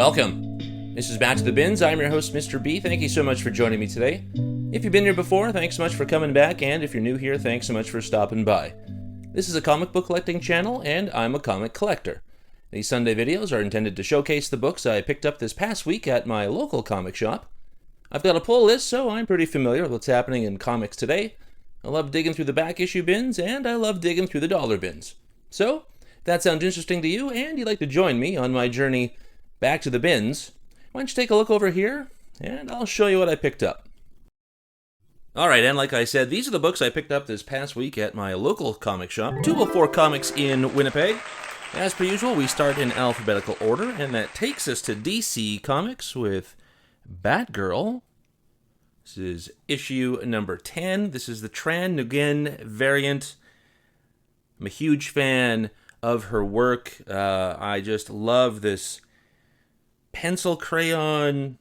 Welcome. This is Back to the Bins. I'm your host, Mr. B. Thank you so much for joining me today. If you've been here before, thanks so much for coming back, and if you're new here, thanks so much for stopping by. This is a comic book collecting channel, and I'm a comic collector. These Sunday videos are intended to showcase the books I picked up this past week at my local comic shop. I've got a pull list, so I'm pretty familiar with what's happening in comics today. I love digging through the back issue bins, and I love digging through the dollar bins. So, if that sounds interesting to you, and you'd like to join me on my journey back to the bins, why don't you take a look over here, and I'll show you what I picked up. Alright, and like I said, these are the books I picked up this past week at my local comic shop, 204 Comics in Winnipeg. As per usual, we start in alphabetical order, and that takes us to DC Comics with Batgirl. This is issue number 10. This is the Tran Nguyen variant. I'm a huge fan of her work. I just love this pencil crayon.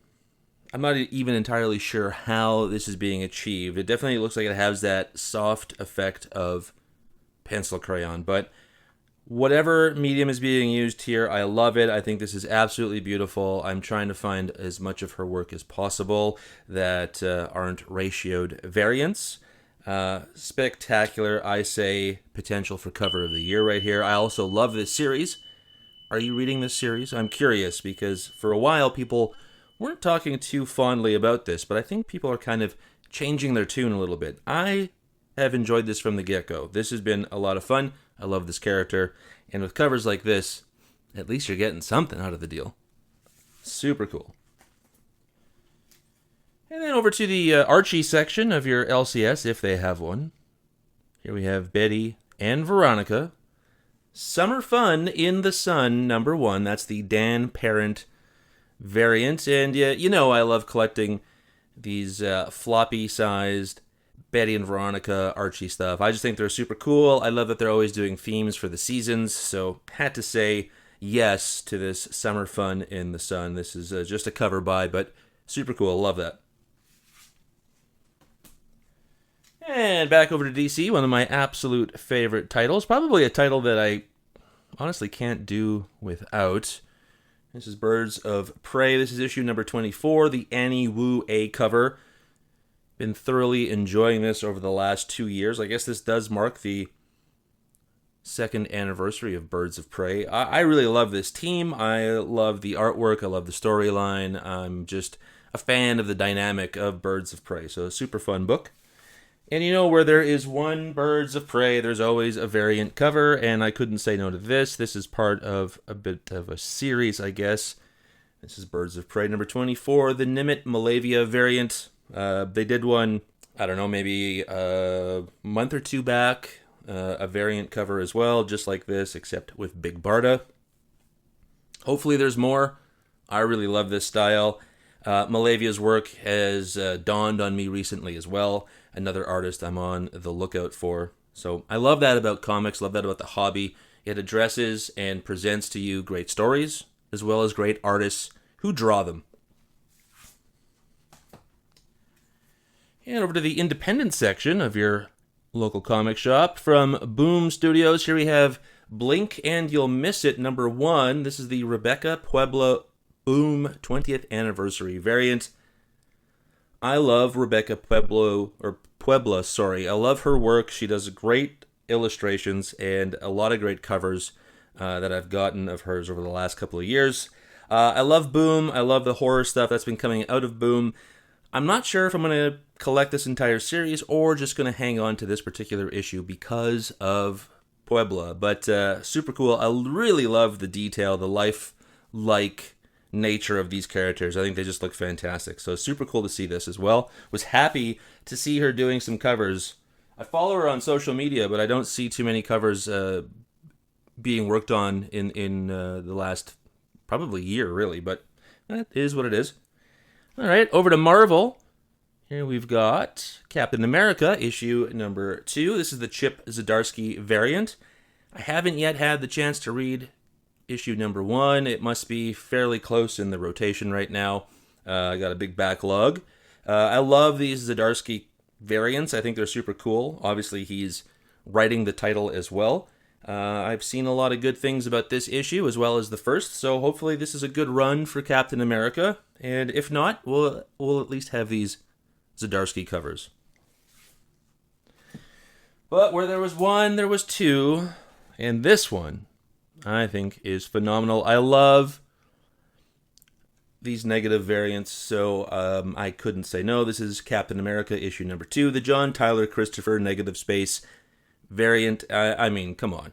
I'm not even entirely sure how this is being achieved. It definitely looks like it has that soft effect of pencil crayon, but whatever medium is being used here, I love it. I think this is absolutely beautiful. I'm trying to find as much of her work as possible that aren't ratioed variants. Spectacular, I say, potential for cover of the year right here. I also love this series. Are you reading this series? I'm curious because for a while people weren't talking too fondly about this, but I think people are kind of changing their tune a little bit. I have enjoyed this from the get-go. This has been a lot of fun. I love this character, and with covers like this, at least you're getting something out of the deal. Super cool. And then over to the Archie section of your LCS, if they have one. Here we have Betty and Veronica. Summer Fun in the Sun, number 1. That's the Dan Parent variant. And you know I love collecting these floppy-sized Betty and Veronica Archie stuff. I just think they're super cool. I love that they're always doing themes for the seasons, so had to say yes to this Summer Fun in the Sun. This is just a cover by, but super cool. Love that. And back over to DC, one of my absolute favorite titles. Probably a title that I honestly can't do without. This is Birds of Prey. This is issue number 24, the Annie Wu A cover. Been thoroughly enjoying this over the last 2 years. I guess this does mark the second anniversary of Birds of Prey. I really love this team. I love the artwork. I love the storyline. I'm just a fan of the dynamic of Birds of Prey. So a super fun book. And you know, where there is one Birds of Prey, there's always a variant cover, and I couldn't say no to this. This is part of a bit of a series, I guess. This is Birds of Prey number 24, the Nimit Malavia variant. They did one, I don't know, maybe a month or two back, a variant cover as well, just like this, except with Big Barda. Hopefully there's more. I really love this style. Malavia's work has dawned on me recently as well. Another artist I'm on the lookout for. So I love that about comics, love that about the hobby. It addresses and presents to you great stories, as well as great artists who draw them. And over to the independent section of your local comic shop. From Boom Studios, here we have Blink and You'll Miss It, number 1. This is the Rebecca Puebla Boom 20th Anniversary variant. I love Rebecca Puebla. I love her work. She does great illustrations and a lot of great covers that I've gotten of hers over the last couple of years. I love Boom. I love the horror stuff that's been coming out of Boom. I'm not sure if I'm going to collect this entire series or just going to hang on to this particular issue because of Puebla. But super cool. I really love the detail, the life-like nature of these characters. I think they just look fantastic. So super cool to see this as well. Was happy to see her doing some covers. I follow her on social media, but I don't see too many covers being worked on in the last probably year, really. But that is what it is. All right, over to Marvel. Here we've got Captain America, issue number 2. This is the Chip Zdarsky variant. I haven't yet had the chance to read issue number 1. It must be fairly close in the rotation right now. I got a big backlog. I love these Zdarsky variants. I think they're super cool. Obviously, he's writing the title as well. I've seen a lot of good things about this issue as well as the first, so hopefully this is a good run for Captain America. And if not, we'll at least have these Zdarsky covers. But where there was one, there was two, and this one I think is phenomenal. I love these negative variants, so I couldn't say no. This is Captain America issue number 2, the John Tyler Christopher negative space variant. I mean, come on.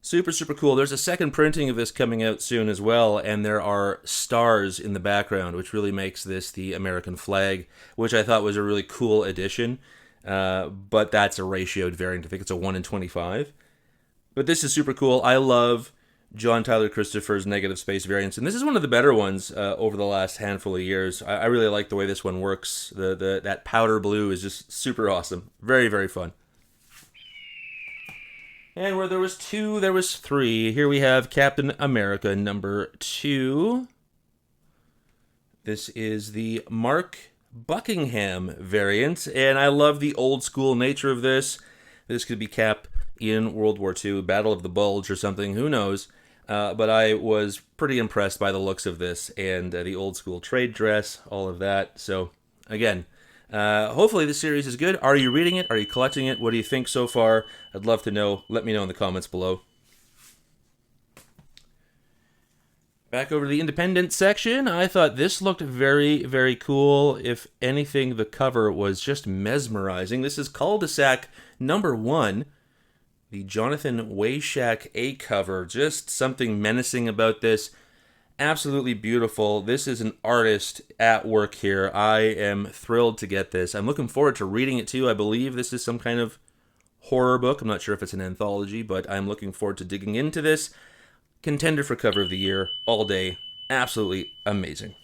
Super, super cool. There's a second printing of this coming out soon as well, and there are stars in the background, which really makes this the American flag, which I thought was a really cool addition. But that's a ratioed variant. I think it's a 1 in 25. But this is super cool. I love John Tyler Christopher's negative space variants, and this is one of the better ones over the last handful of years. I really like the way this one works. That powder blue is just super awesome. Very, very fun. And where there was 2, there was 3. Here we have Captain America number 2. This is the Mark Buckingham variant, and I love the old school nature of this. This could be Cap in World War II, Battle of the Bulge or something, who knows. But I was pretty impressed by the looks of this and the old school trade dress, all of that. So, again, hopefully this series is good. Are you reading it? Are you collecting it? What do you think so far? I'd love to know. Let me know in the comments below. Back over to the independent section, I thought this looked very, very cool. If anything, the cover was just mesmerizing. This is Cul-De-Sac number 1, the Jonathan Wayshak A cover. Just something menacing about this. Absolutely beautiful. This is an artist at work here. I am thrilled to get this. I'm looking forward to reading it too. I believe this is some kind of horror book. I'm not sure if it's an anthology, but I'm looking forward to digging into this. Contender for cover of the year, all day. Absolutely amazing.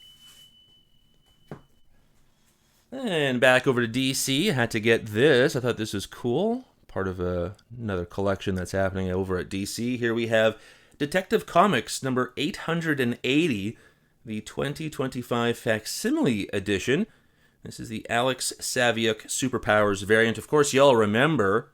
And back over to DC. I had to get this. I thought this was cool. Part of another collection that's happening over at DC. Here we have Detective Comics number 880, the 2025 facsimile edition. This is the Alex Saviuk Superpowers variant. Of course, y'all remember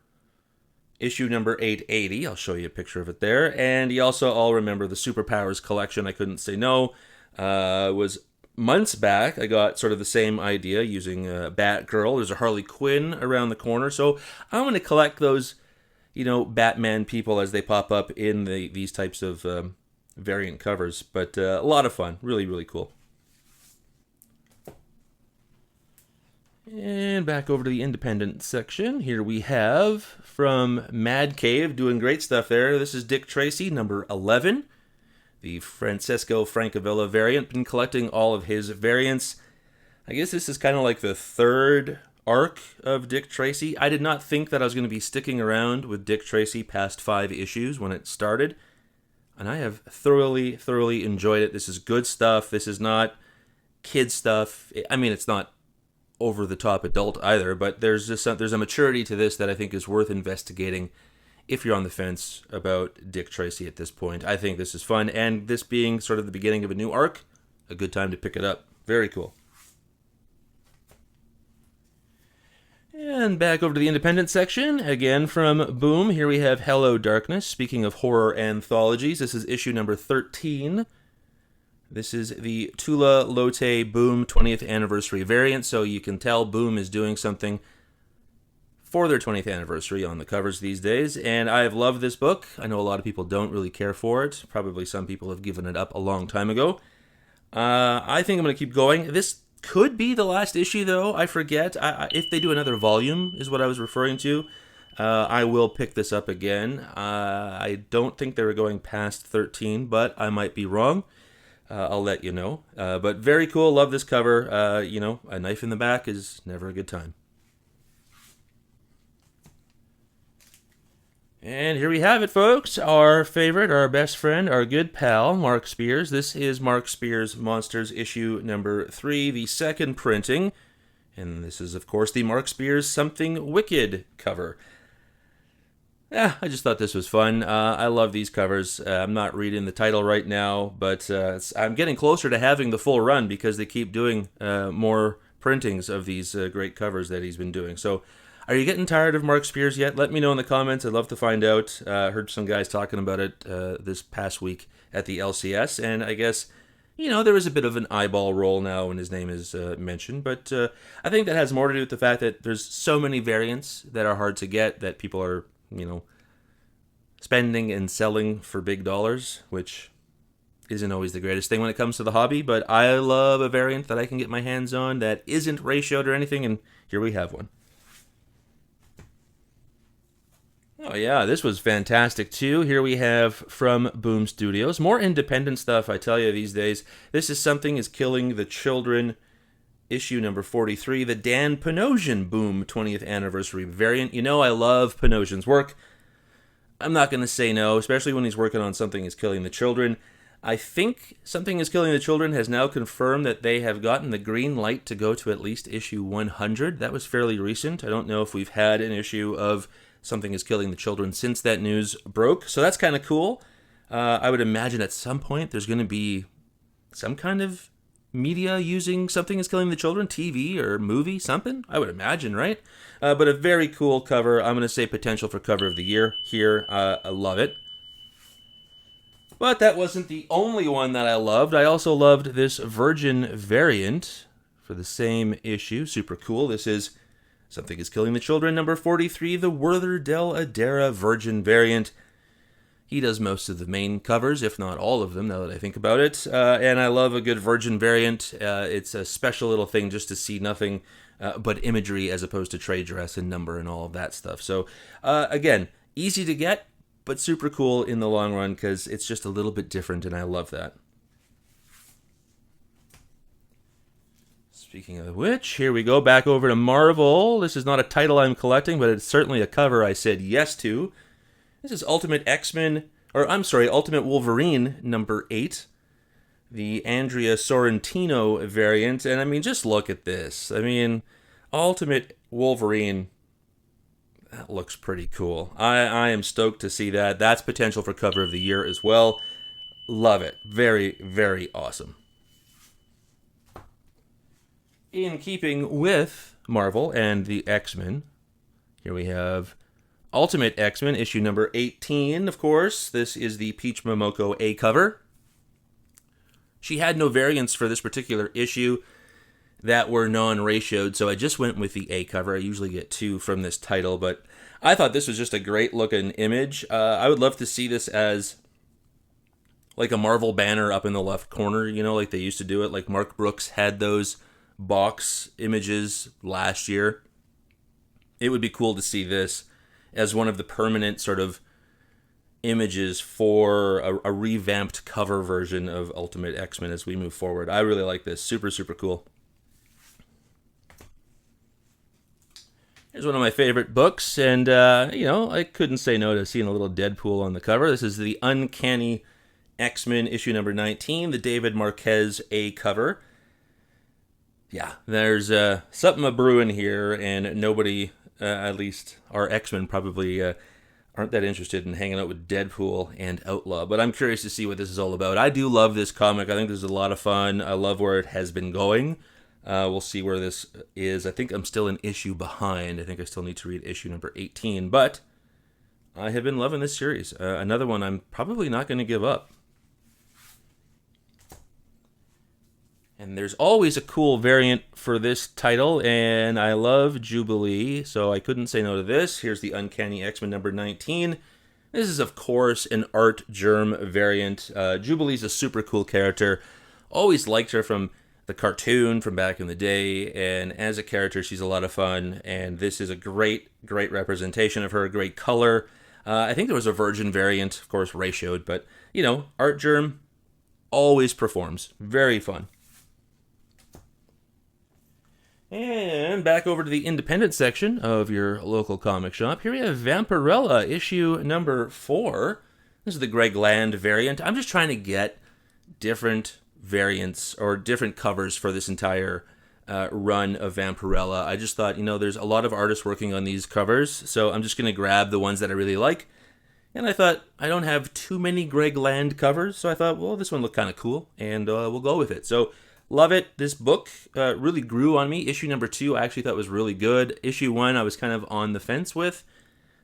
issue number 880. I'll show you a picture of it there. And you also all remember the Superpowers collection. I couldn't say no. It was months back. I got sort of the same idea using Batgirl. There's a Harley Quinn around the corner. So I'm going to collect those, Batman people as they pop up in these types of variant covers. But a lot of fun. Really, really cool. And back over to the independent section. Here we have from Mad Cave, doing great stuff there. This is Dick Tracy, number 11. The Francesco Francavilla variant. Been collecting all of his variants. I guess this is kind of like the third arc of Dick Tracy. I did not think that I was going to be sticking around with Dick Tracy past 5 issues when it started. And I have thoroughly, thoroughly enjoyed it. This is good stuff. This is not kid stuff. I mean, it's not over-the-top adult either, but there's a maturity to this that I think is worth investigating if you're on the fence about Dick Tracy at this point. I think this is fun, and this being sort of the beginning of a new arc, a good time to pick it up. Very cool. And back over to the independent section, again from Boom. Here we have Hello Darkness. Speaking of horror anthologies, this is issue number 13. This is the Tula Lotte Boom 20th anniversary variant, so you can tell Boom is doing something for their 20th anniversary on the covers these days, and I have loved this book. I know a lot of people don't really care for it. Probably some people have given it up a long time ago. I think I'm going to keep going. This could be the last issue, though. I forget. If they do another volume, is what I was referring to. I will pick this up again. I don't think they were going past 13, but I might be wrong. I'll let you know. But very cool. Love this cover. A knife in the back is never a good time. And here we have it, folks. Our favorite, our best friend, our good pal, Mark Spears. This is Mark Spears Monsters issue number 3, the second printing. And this is, of course, the Mark Spears Something Wicked cover. I just thought this was fun. I love these covers. I'm not reading the title right now, but I'm getting closer to having the full run because they keep doing more printings of these great covers that he's been doing. So Are you getting tired of Mark Spears yet? Let me know in the comments. I'd love to find out. Heard some guys talking about it this past week at the LCS, and I guess, there was a bit of an eyeball roll now when his name is mentioned, but I think that has more to do with the fact that there's so many variants that are hard to get that people are, spending and selling for big dollars, which isn't always the greatest thing when it comes to the hobby, but I love a variant that I can get my hands on that isn't ratioed or anything, and here we have one. Oh yeah, this was fantastic too. Here we have from Boom Studios. More independent stuff, I tell you, these days. This is Something is Killing the Children, issue number 43, the Dan Panosian Boom 20th Anniversary variant. I love Panosian's work. I'm not going to say no, especially when he's working on Something is Killing the Children. I think Something is Killing the Children has now confirmed that they have gotten the green light to go to at least issue 100. That was fairly recent. I don't know if we've had an issue of Something is Killing the Children since that news broke, so that's kind of cool. I would imagine at some point there's going to be some kind of media using Something is Killing the Children, TV or movie, something, I would imagine, right? But a very cool cover. I'm going to say potential for cover of the year here. I love it. But that wasn't the only one that I loved. I also loved this Virgin variant for the same issue. Super cool. This is Something is Killing the Children, number 43, the Werther del Adara Virgin variant. He does most of the main covers, if not all of them, now that I think about it. And I love a good Virgin variant. It's a special little thing just to see nothing but imagery as opposed to trade dress and number and all of that stuff. So, again, easy to get, but super cool in the long run because it's just a little bit different, and I love that. Speaking of which, here we go back over to Marvel. This is not a title I'm collecting, but it's certainly a cover I said yes to. This is Ultimate Wolverine number 8, the Andrea Sorrentino variant. And just look at this. Ultimate Wolverine, that looks pretty cool. I am stoked to see that. That's potential for cover of the year as well. Love it. Very, very awesome. In keeping with Marvel and the X-Men, here we have Ultimate X-Men, issue number 18, of course. This is the Peach Momoko A cover. She had no variants for this particular issue that were non-ratioed, so I just went with the A cover. I usually get 2 from this title, but I thought this was just a great-looking image. I would love to see this as like a Marvel banner up in the left corner, like they used to do it. Like Mark Brooks had those box images last year. It would be cool to see this as one of the permanent sort of images for a revamped cover version of Ultimate X-Men as we move forward. I really like this. Super, super cool. Here's one of my favorite books, and, I couldn't say no to seeing a little Deadpool on the cover. This is the Uncanny X-Men, issue number 19, the David Marquez A cover. Yeah, there's something a-brewing here, and nobody, at least our X-Men, probably aren't that interested in hanging out with Deadpool and Outlaw. But I'm curious to see what this is all about. I do love this comic. I think this is a lot of fun. I love where it has been going. We'll see where this is. I think I'm still an issue behind. I think I still need to read issue number 18. But I have been loving this series. Another one I'm probably not going to give up. And there's always a cool variant for this title, and I love Jubilee, so I couldn't say no to this. Here's the Uncanny X-Men number 19. This is, of course, an Artgerm variant. Jubilee's a super cool character. Always liked her from the cartoon from back in the day, and as a character, she's a lot of fun, and this is a great, great representation of her, great color. I think there was a Virgin variant, of course, ratioed, but, Artgerm always performs. Very fun. And back over to the independent section of your local comic shop. Here we have Vampirella, issue number 4. This is the Greg Land variant. I'm just trying to get different variants or different covers for this entire run of Vampirella. I just thought, there's a lot of artists working on these covers, so I'm just going to grab the ones that I really like. And I thought, I don't have too many Greg Land covers, so I thought, well, this one looked kind of cool, and we'll go with it. So Love it. This book really grew on me. Issue number 2 I actually thought was really good. Issue 1 I was kind of on the fence with.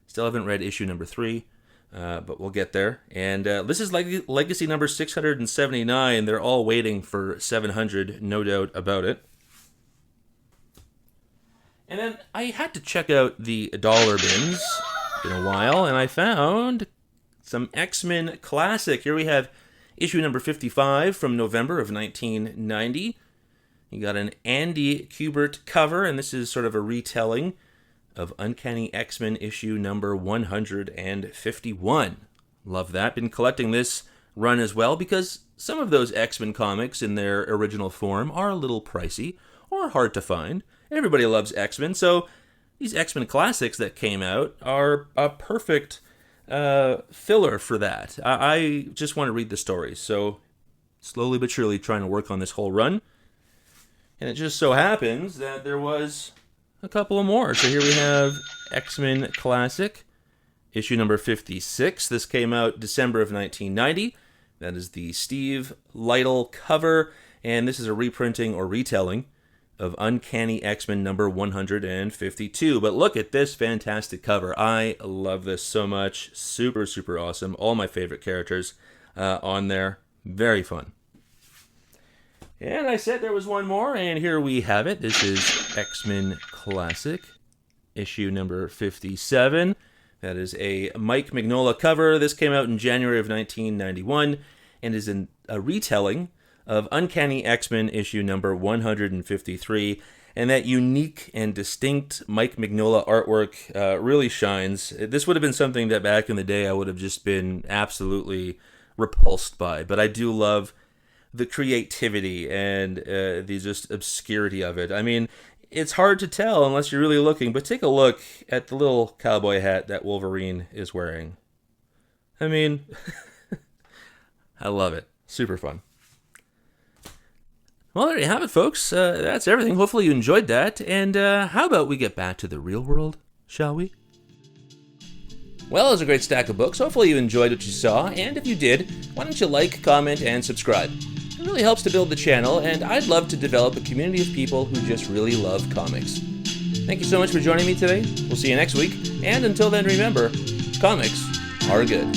Still haven't read issue number 3, but we'll get there. And this is legacy number 679. They're all waiting for 700, no doubt about it. And then I had to check out the dollar bins. It's been a while, and I found some X-Men classic. Here we have issue number 55 from November of 1990. You got an Andy Kubert cover, and this is sort of a retelling of Uncanny X-Men issue number 151. Love that. Been collecting this run as well because some of those X-Men comics in their original form are a little pricey or hard to find. Everybody loves X-Men, so these X-Men classics that came out are a perfect filler for that. I just want to read the stories, so slowly but surely trying to work on this whole run. And it just so happens that there was a couple of more. So here we have X-Men Classic, issue number 56. This came out December of 1990. That is the Steve Lytle cover, and this is a reprinting or retelling of Uncanny X-Men number 152. But look at this fantastic cover. I love this so much. Super, super awesome. All my favorite characters on there. Very fun. And I said there was one more, and here we have it. This is X-Men Classic, issue number 57. That is a Mike Mignola cover. This came out in January of 1991 and is a retelling of Uncanny X-Men issue number 153. And that unique and distinct Mike Mignola artwork really shines. This would have been something that back in the day I would have just been absolutely repulsed by. But I do love the creativity and the just obscurity of it. I mean, it's hard to tell unless you're really looking, but take a look at the little cowboy hat that Wolverine is wearing. I mean, I love it. Super fun. Well, there you have it, folks. That's everything. Hopefully you enjoyed that. And how about we get back to the real world, shall we? Well, it was a great stack of books. Hopefully you enjoyed what you saw. And if you did, why don't you like, comment, and subscribe? It really helps to build the channel, and I'd love to develop a community of people who just really love comics. Thank you so much for joining me today. We'll see you next week. And until then, remember, comics are good.